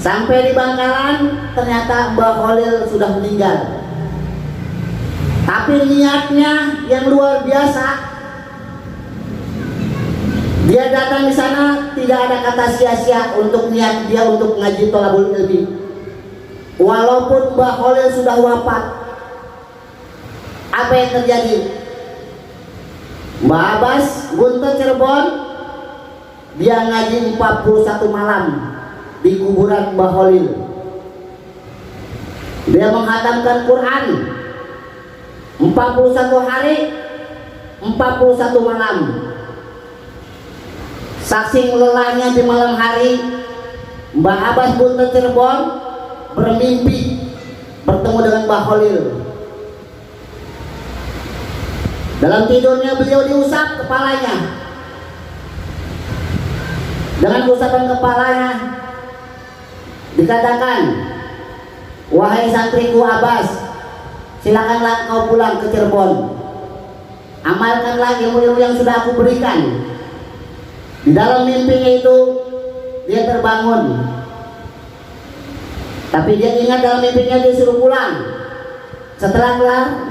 Sampai di Bangkalan, ternyata Mbah Khalil sudah meninggal. Tapi niatnya yang luar biasa. Dia datang di sana tidak ada kata sia-sia untuk niat dia untuk ngaji thalabul ilmi. Walaupun Mbah Khalil sudah wafat, apa yang terjadi? Mbah Abbas Buntat Cirebon, dia ngaji 41 malam di kuburan Mbah Khalil. Dia menghatamkan Quran 41 hari 41 malam. Saking lelahnya di malam hari, Mbah Abbas Buntat Cirebon bermimpi bertemu dengan Mbah Khalil. Dalam tidurnya beliau diusap kepalanya. Dengan usapan kepalanya dikatakan, "Wahai santriku Abbas, silakanlah kau pulang ke Cirebon. Amalkanlah ilmu-ilmu yang sudah aku berikan." Di dalam mimpinya itu dia terbangun. Tapi dia ingat dalam mimpinya dia suruh pulang. Setelah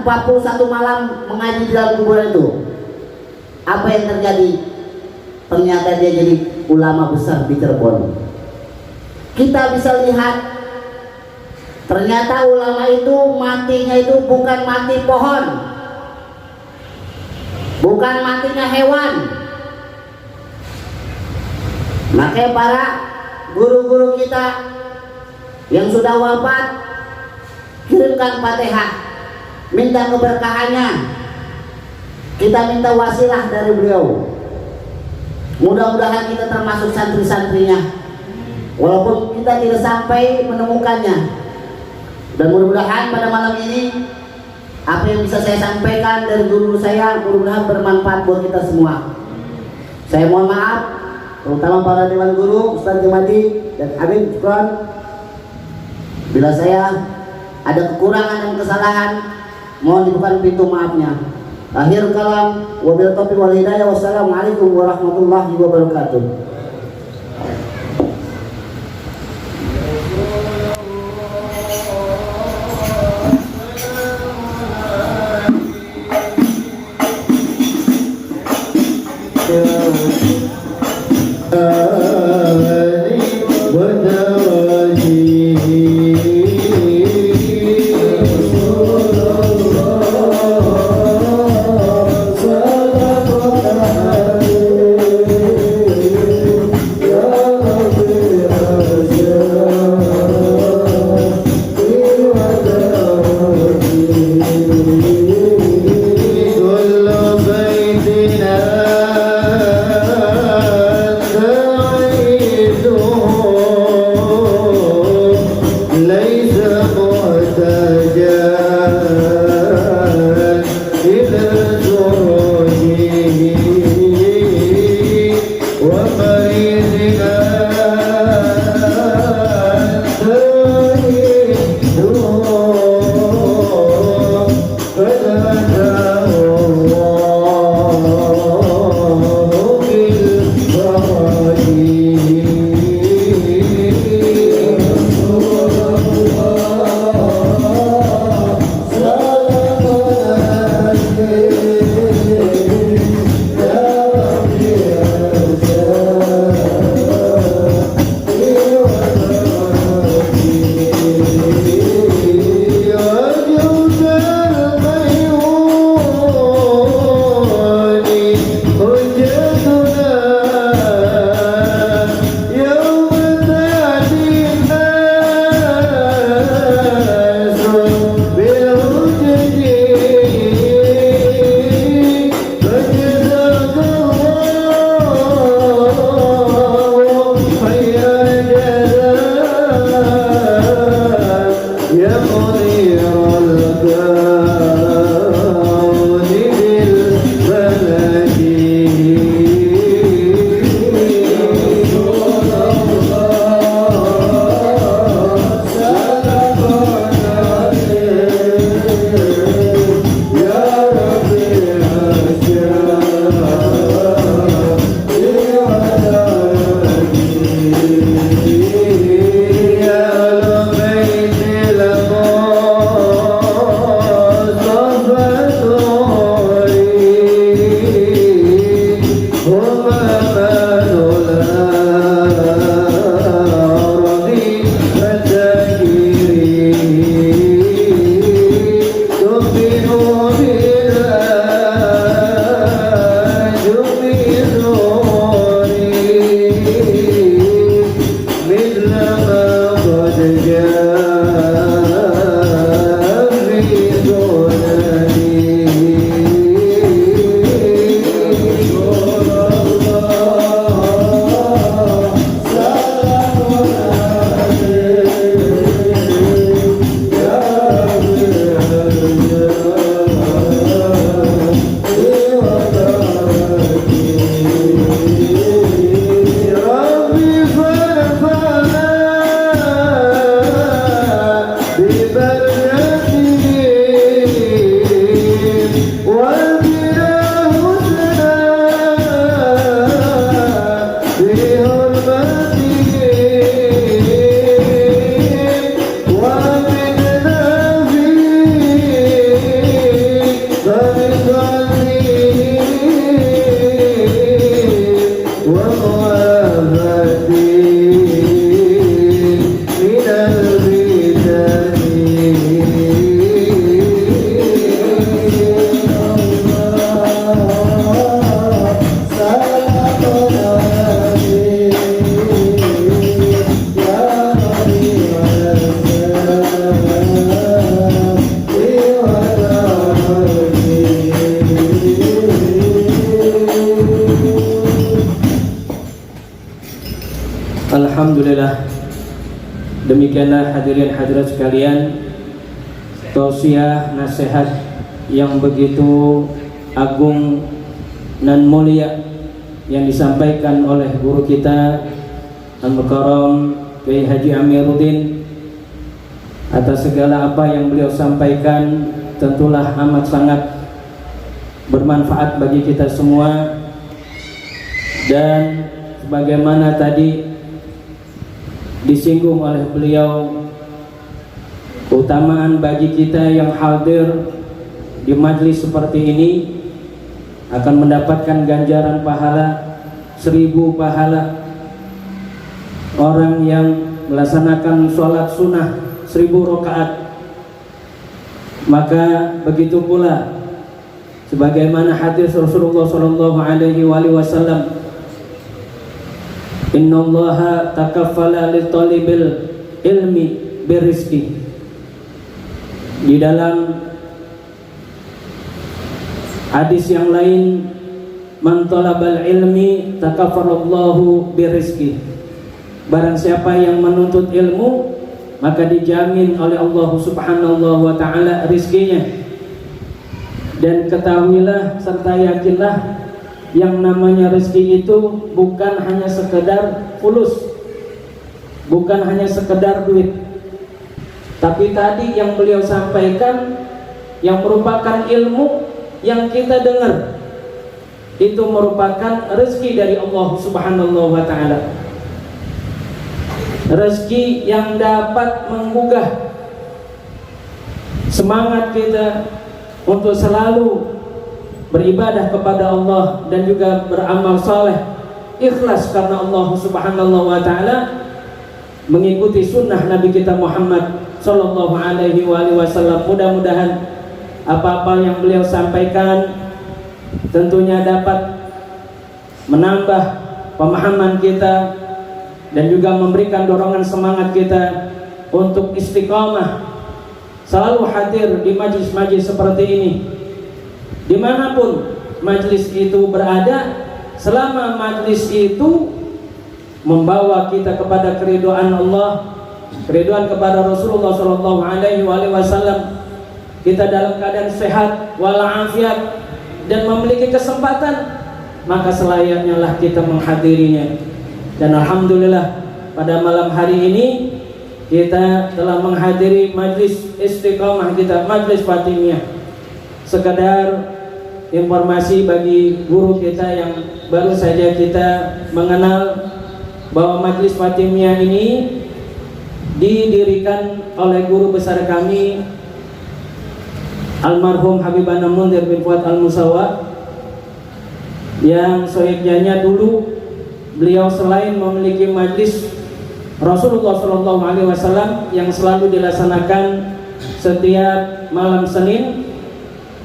41 malam mengaji di dalam kuburan itu, apa yang terjadi? Ternyata dia jadi ulama besar di Cirebon. Kita bisa lihat, ternyata ulama itu matinya itu bukan mati pohon, bukan matinya hewan. Makanya para guru-guru kita yang sudah wafat, kirimkan Fatihah, minta keberkahannya. Kita minta wasilah dari beliau. Mudah-mudahan kita termasuk santri-santrinya, walaupun kita tidak sampai menemukannya. Dan mudah-mudahan pada malam ini apa yang bisa saya sampaikan dari guru saya mudah-mudahan bermanfaat buat kita semua. Saya mohon maaf, terutama para dewan guru, Ustaz Jumadi dan Habib Shukron, bila saya ada kekurangan dan kesalahan, mohon dibuka pintu maafnya. Akhir kalam, wabil taufiq wal hidayah. Wassalamualaikum warahmatullahi wabarakatuh. Alhamdulillah. Demikianlah hadirin hadirat sekalian, tausiah nasihat yang begitu agung dan mulia yang disampaikan oleh guru kita Al-Mukarram Kiai Haji Amiruddin. Atas segala apa yang beliau sampaikan tentulah amat sangat bermanfaat bagi kita semua. Dan sebagaimana tadi disinggung oleh beliau, keutamaan bagi kita yang hadir di majlis seperti ini akan mendapatkan ganjaran pahala 1000 pahala. Orang yang melaksanakan sholat sunnah 1000 rakaat, maka begitu pula sebagaimana hadis Rasulullah sallallahu alaihi wasallam, innallaha takaffala li talibil ilmi birizqi. Di dalam hadis yang lain, man talabal ilmi takaffarallahu birizqi. Barang siapa yang menuntut ilmu, maka dijamin oleh Allah Subhanahu wa taala rizkinya. Dan ketahuilah serta yakinlah, yang namanya rezeki itu bukan hanya sekedar fulus, bukan hanya sekedar duit. Tapi tadi yang beliau sampaikan, yang merupakan ilmu yang kita dengar, itu merupakan rezeki dari Allah Subhanahu wa taala. Rezeki yang dapat menggugah semangat kita untuk selalu beribadah kepada Allah dan juga beramal saleh ikhlas karena Allah Subhanahu wa taala, mengikuti sunnah Nabi kita Muhammad sallallahu alaihi wasallam. Mudah-mudahan apa-apa yang beliau sampaikan tentunya dapat menambah pemahaman kita dan juga memberikan dorongan semangat kita untuk istiqamah selalu hadir di majlis-majlis seperti ini. Dimanapun majlis itu berada, selama majlis itu membawa kita kepada keridhaan Allah, keridhaan kepada Rasulullah sallallahu alaihi wasallam, kita dalam keadaan sehat walafiat dan memiliki kesempatan, maka selayaknya lah kita menghadirinya. Dan alhamdulillah pada malam hari ini kita telah menghadiri majlis istiqamah kita, majlis Fatimiyah. Sekedar informasi bagi guru kita yang baru saja kita mengenal, bahwa majlis Fatimiyah ini didirikan oleh guru besar kami almarhum Habibana Munzir bin Fuad Al-Musawa, yang seyogyanya dulu beliau selain memiliki majlis Rasulullah SAW yang selalu dilaksanakan setiap malam Senin,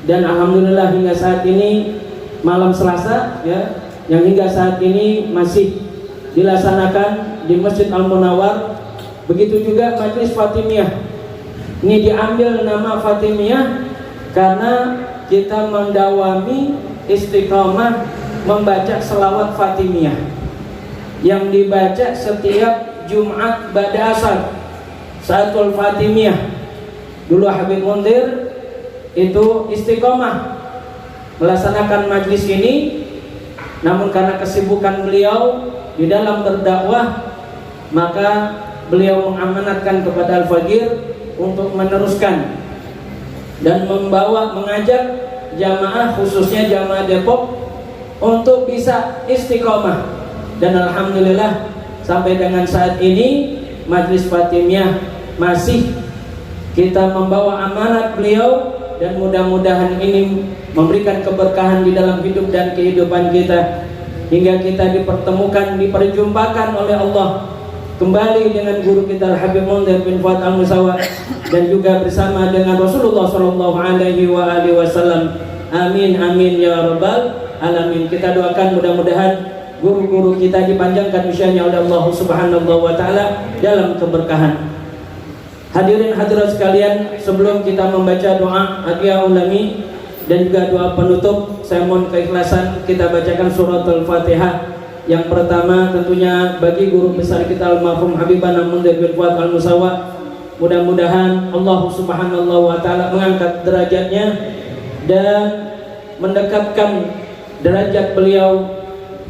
dan alhamdulillah hingga saat ini malam Selasa, ya, yang hingga saat ini masih dilaksanakan di Masjid Al-Munawwar. Begitu juga majlis Fatimiyah. Ini diambil nama Fatimiyah karena kita mendawami istiqamah membaca selawat Fatimiyah yang dibaca setiap Jumat ba'da asar, Salatul Fatimiyah. Dulu Habib Munzir itu istiqamah melaksanakan majlis ini, namun karena kesibukan beliau di dalam berdakwah, maka beliau mengamanatkan kepada Al-Fajir untuk meneruskan dan mengajak jamaah, khususnya jamaah Depok, untuk bisa istiqamah. Dan alhamdulillah sampai dengan saat ini majlis Fatimiyah masih kita membawa amanat beliau, dan mudah-mudahan ini memberikan keberkahan di dalam hidup dan kehidupan kita, hingga kita dipertemukan, diperjumpakan oleh Allah kembali dengan guru kita Habib Munzir bin Fuad Al-Musawa, dan juga bersama dengan Rasulullah sallallahu alaihi wasallam. Amin amin ya rabbal alamin. Kita doakan mudah-mudahan guru-guru kita dipanjangkan usianya oleh Allah Subhanahu wa taala dalam keberkahan. Hadirin hadirat sekalian, sebelum kita membaca doa hadiah ulami dan juga doa penutup, saya mohon keikhlasan kita bacakan surat Al-Fatihah. Yang pertama tentunya bagi guru besar kita almarhum Habibana Munzir bin Fuad Al-Musawa, mudah-mudahan Allah Subhanahu wa taala mengangkat derajatnya dan mendekatkan derajat beliau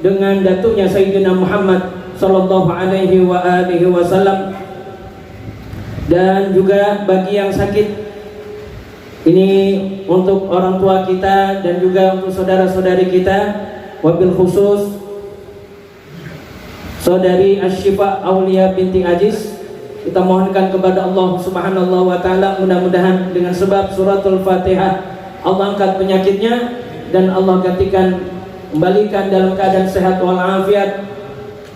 dengan datuknya Sayyidina Muhammad sallallahu alaihi wasallam. Dan juga bagi yang sakit Ini untuk orang tua kita dan juga untuk saudara-saudari kita, wabil khusus saudari Asyifa Aulia binti Aziz. Kita mohonkan kepada Allah Subhanahu wa taala, mudah-mudahan dengan sebab suratul Fatihah Allah angkat penyakitnya dan Allah gantikan, kembalikan dalam keadaan sehat walafiat,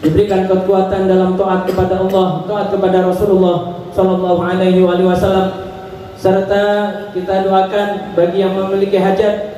diberikan kekuatan dalam taat kepada Allah, taat kepada Rasulullah sallallahu alaihi wasallam. Serta kita doakan bagi yang memiliki hajat,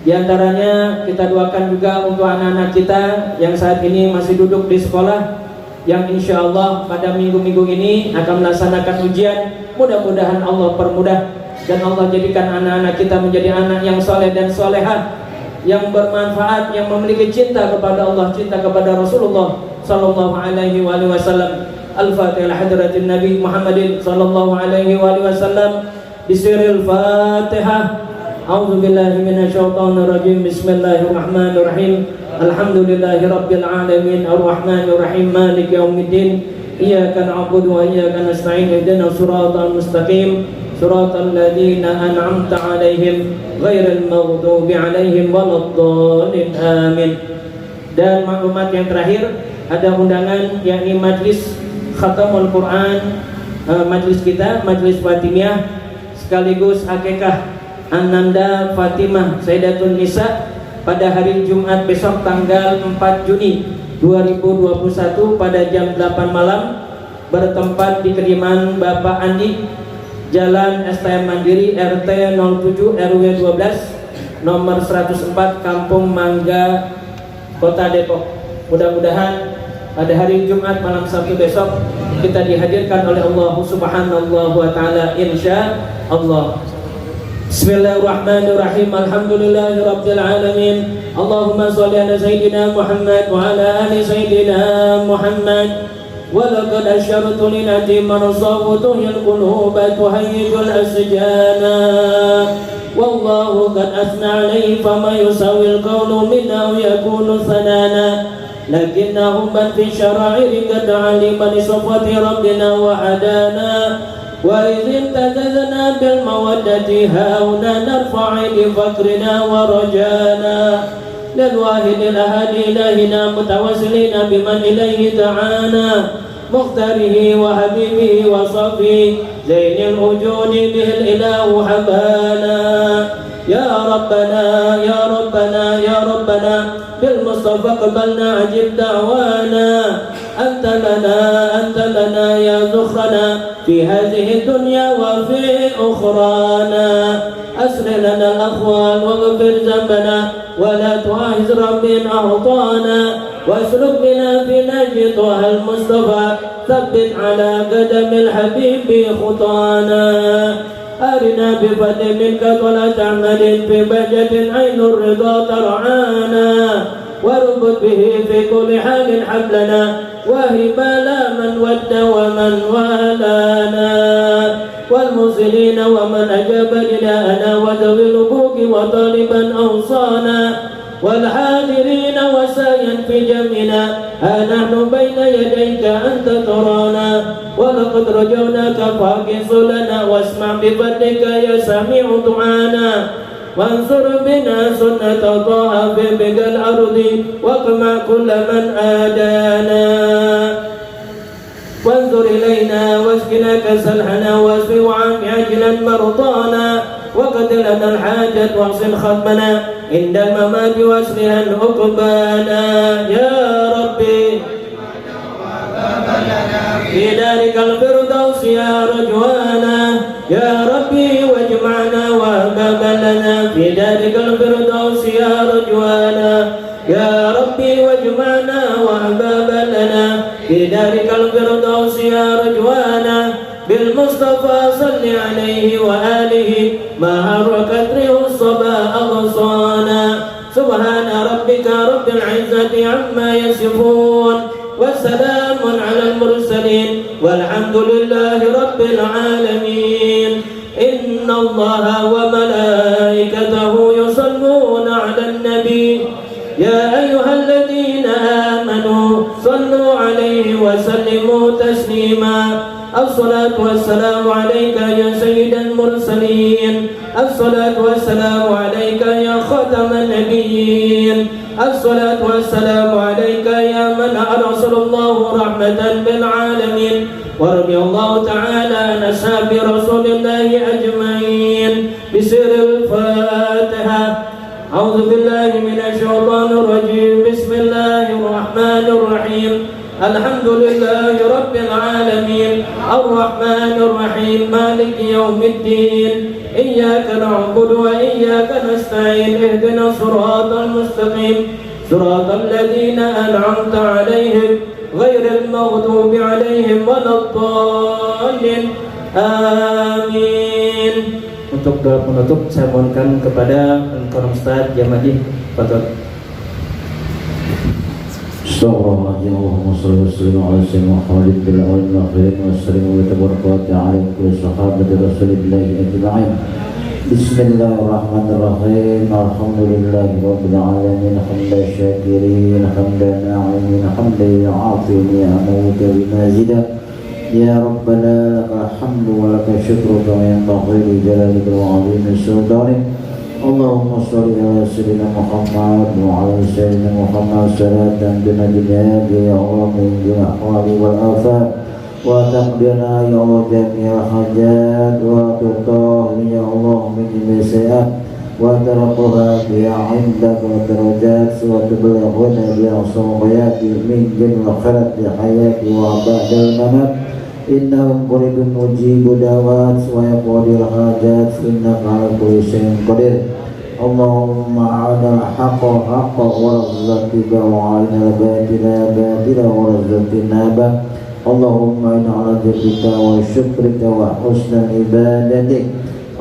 di antaranya kita doakan juga untuk anak-anak kita yang saat ini masih duduk di sekolah, yang insya Allah pada minggu-minggu ini akan melaksanakan ujian. Mudah-mudahan Allah permudah dan Allah jadikan anak-anak kita menjadi anak yang soleh dan solehah, yang bermanfaat, yang memiliki cinta kepada Allah, cinta kepada Rasulullah sallallahu alaihi wasallam. Al-Fatihah hadratin Nabi Muhammadin sallallahu alaihi wasallam. Bismillahil Fatihah. A'udzu billahi minasyaitonir rajim. Bismillahirrahmanirrahim. Alhamdulillahi rabbil alamin arrahmanir rahim maliki yaumiddin. Iyyaka na'budu wa iyyaka nasta'in. Ihdinas siratal mustaqim. Siratal ladzina an'amta 'alaihim ghairil maghdubi 'alaihim waladdallin. Amin. Dan maklumat yang terakhir, ada undangan yakni majlis Khatamul Quran, majlis kita, majlis Fatimiyah sekaligus akikah Ananda Fatimah Sayyidatun Nisa pada hari Jumat besok tanggal 4 Juni 2021 pada jam 8 malam, bertempat di kediaman Bapak Andi, Jalan STM Mandiri RT 07 RW 12 nomor 104 Kampung Mangga, Kota Depok. Mudah-mudahan pada hari Jumat malam Sabtu besok kita dihadirkan oleh Allah Subhanahu wa taala insya Allah. Bismillahirrahmanirrahim. Alhamdulillahirabbil alamin. Allahumma shalli ala sayyidina Muhammad wa ala ali sayyidina Muhammad. Wa laqad asyartu linati marsawu tuhil quluba tuhayyijul asjana. Wallahu qad asna alayhi fama yusawil qawlu minna wa yakunu sanana. Lakinnahum man fi syara'iri qad alima li safati rabbina wa hadana. Wa idhin tazazna bil mawaddati hauna narfa'i li fakrina wa rajana. Lil wahidil ahadi ilahina mutawassilina biman ilaihi ta'ana. Mukhtarihi wa habibihi wa safi zainil wujudi bihil ilahu habana. Ya Rabbana, Ya Rabbana, Ya Rabbana, bil Mustafa qabalna ajib da'wana. Anta lana ya zukhrana fi hadhihi dunya wa fi ukhrana. Asli lana al-akhwal wa ghfir dhanbana wa la tu'ahiz rabbin ahtana. Wasluk bina fi najid wa al-Mustafa thabbit ala qadamil habibi khutana. أرنا بفضل منك طلعت عمل في بهجة عين الرضا ترعانا. واربط به في كل حال حبلنا وهب لا من ود ومن والانا. والمرسلين ومن أجاب نداءنا وذوي الحقوق وطالبا أوصانا. والحاضرين وسايا في جمعنا ها نحن بين يديك أنت ترانا. ولقد رجوناك فاقص لنا واسمع بفضلك يا سميع دعانا. وانصر بنا سنة طه في بقى الأرض واقمع كل من آدانا. وانظر إلينا واسقنا كسلحنا واسف وعافي عجلا مرضانا. وقد لنا الحاجة واغسل ختمنا عند الممات واصلها عقبانا. يا ربي في دارك الفردوس يا رجوانا. يا ربي واجمعنا وهب لنا في دارك الفردوس يا رجوانا. يا ربي واجمعنا وهب لنا في دارك الفردوس يا رجوانا. بالمصطفى صل عليه وآله ما حركت ريح الصبا أغصانا. سبحان ربك رب العزة عما يصفون وسلام على المرسلين والحمد لله رب العالمين. إن الله وملائكته يصلون على النبي يا أيها الذين آمنوا صلوا عليه وسلموا تسليما. الصلاة والسلام عليك يا سيد المرسلين الصلاة والسلام عليك يا خاتم النبيين الصلاة والسلام عليك يا من أرسل الله رحمة بالعالمين ورضي الله تعالى عن أصحاب رسول الله أجمعين بسر الفاتحة. أعوذ بالله من الشيطان الرجيم. بسم الله الرحمن الرحيم. الحمد لله رب العالمين الرحمن الرحيم مالك يوم الدين إياك نعبد وإياك نستعين اهدنا الصراط المستقيم صراط الذين أنعمت عليهم غير المغضوب عليهم ولا الضالين. Amin. Untuk doa penutup saya mohonkan kepada Al-Karam Ustaz Jamadi. Fadhil. Astagfirullahaladzim. Allahumma salli wa sallim ala sayyidina Muhammadin bil awwal wal akhirin wa sallim wa tabarakatuh ala kulli sahabati rasulillahi ajma'in. Bismillahirrahmanirrahim. Alhamdulillahi rabbil alamin hamdan syakirin hamdan na'imin hamdan ya'afin ya'muka bimazida ya rabbana lakal hamdu wa lakal syukru kama yanbaghi li jalalika wa 'azimi sultanik. Allahumma sholli ala sayyidina Muhammad wa ala sayyidina Muhammad salatan tunajjina ya Allah min jami'il ahwali wal afat wa taqdina ya Allah jami'al hajat wa tuqtahni ya Allah min jami'is sayi'at wa tarqaha ya 'indaka darajat wa tublaghuna bi aqsayati min jami'il khairat li hayati wa ba'dal mamat. Innahu qaribun mujibu da'wat wa yaqdir hajat innaka 'ala kulli syai'in qadir. Allahumma 'ala haqqa haqqa wa razzaqna wa 'ala batila batila wa razzaqna ba. Allahumma inna 'ala dzikrika wa syukrika wa husni ibadatik.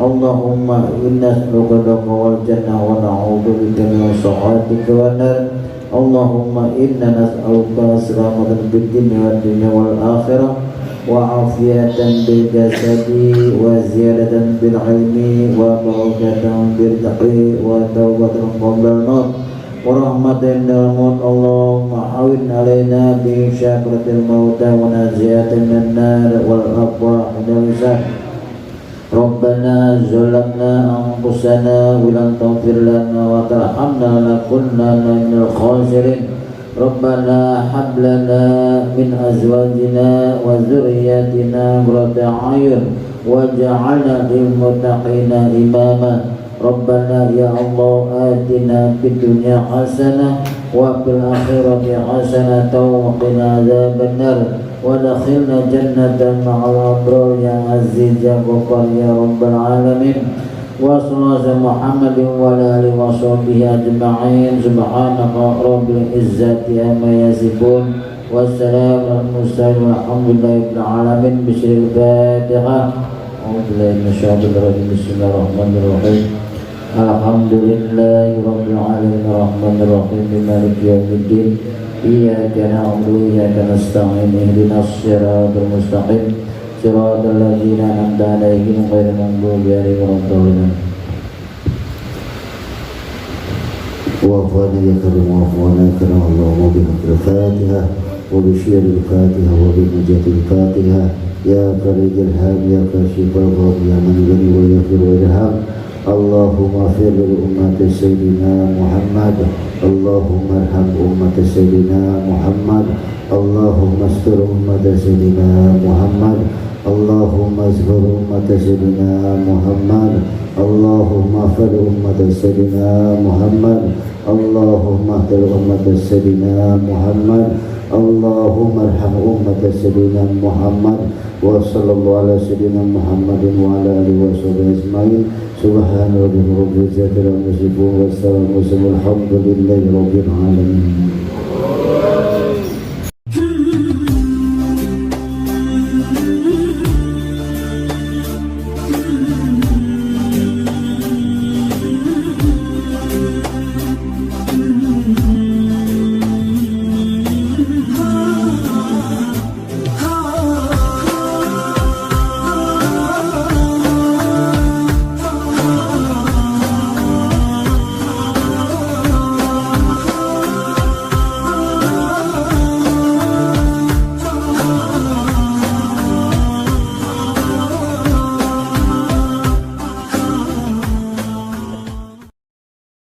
Allahumma inna nas'aluka wal jannah wa na'udzu bika min sakhatika wan nar. Allahumma inna nas'aluka salamatan fid dunya wal akhirah wa afiyatan bil jasadi wa ziyadatan bil ilmi wa barakatan bil taqi wa tawbatan qabla al-maut wa rahmatan dal maut. Allahumma awin alaina bi syakratil mauta wa naziatin min nar wal aqwa dalisa. Rabbana zalamna anfusana wa lam taghfir lana wa tarhamna lakunanna minal khasirin. Rabbana hab lana min azwajina wa dzurriyyatina qurrata a'yun waj'alna lil muttaqina imama. Rabbana ya Allah atina fid dunya hasanah wa fil akhirati hasanah wa qina adzabannar wa adkhilna jannatan ma'al abrar ya aziz ya ghaffar ya rabbal alamin. Wa sallallahu Muhammadin wa ala alihi wa sahbihi ajma'in. Subhanaka rabbil izzati amma yasifun wa salamun alal mursalin walhamdulillahi rabbil alamin. Bismillahil Fatihah. A'udzubillahi minasyaitonir rajim. Bismillahirrahmanirrahim. Alhamdulillahi rabbil alamin arrahmanir rahim maliki yaumiddin. Iyyaka na'budu wa iyyaka nasta'in ihdinas siratal mustaqim siratal ladzina an'amta 'alaihim ghairil maghdubi 'alaihim waladdallin. وافقنا يا كريم وافقنا يا كريم اللهم بحق الفاتحة وبشير الفاتحة وبنجاة الفاتحة يا فرج الهم يا كاشف الغم يا من يغني ويغفر ويرحم. اللهم اغفر لأمة سيدنا محمد. اللهم ارحم أمة سيدنا محمد. اللهم استر أمة سيدنا محمد. اللهم اغفر أمة سيدنا محمد. اللهم اغفر أمة سيدنا محمد. اللهم اهدر أمة سيدنا محمد. اللهم ارحم أمة سيدنا محمد. وصلى الله على سيدنا محمد وعلى آله وصحبه أجمعين. سبحان ربك رب العزة عما يصفون والسلام والحمد لله رب العالمين.